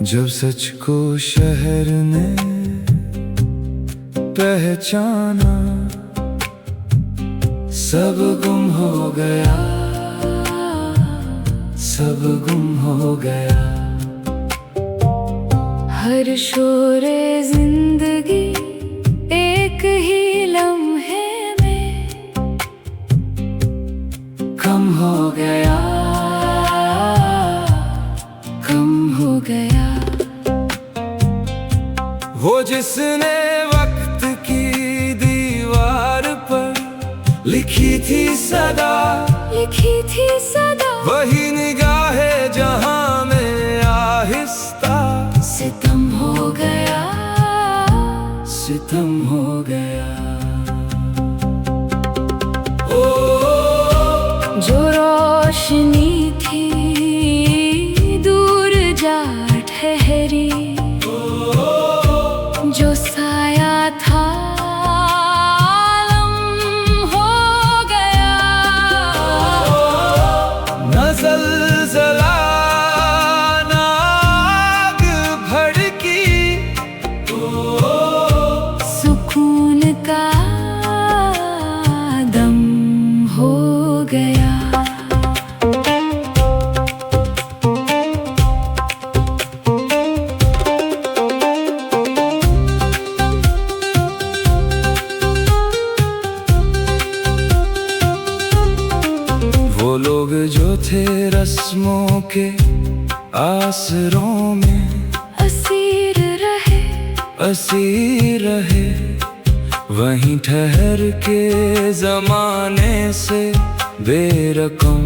जब सच को शहर ने पहचाना, सब गुम हो गया, सब गुम हो गया। हर शोरे जिंदगी एक ही लम्हे में कम हो गया, कम हो गया। वो जिसने वक्त की दीवार पर लिखी थी सदा, लिखी थी सदा, वही निगाहें जहां में आहिस्ता सितम हो गया, सितम हो गया। ओ, जो रोशनी थी दूर जा ठहरी, जो साया था आलम हो गया। न ज़लज़ला न आग भड़की, सुकून का दम हो गया। वो लोग जो थे रस्मों के आसरों में असीर रहे, असीर रहे, वहीं ठहर के जमाने से बेरकम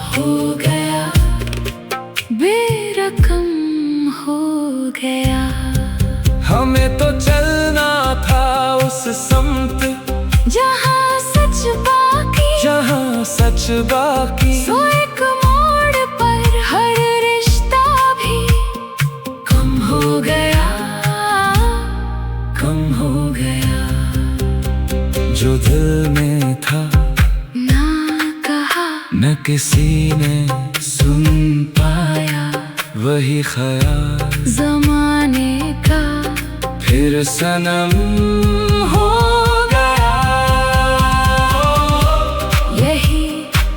हो गया, बेरकम हो गया। हमें तो चलना था उस समत जहाँ सच बाकी, जहाँ सच बाकी। सो एक मोड़ पर हर रिश्ता भी कम हो गया, कम हो गया। जो दिल में था ना कहा, न किसी ने सुन पाया, वही ख्याल जमाने का फिर सनम हो गया। यही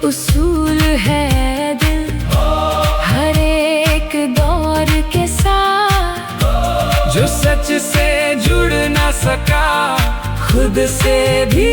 उसूल है दिल हर एक दौर के साथ, जो सच से जुड़ ना सका खुद से भी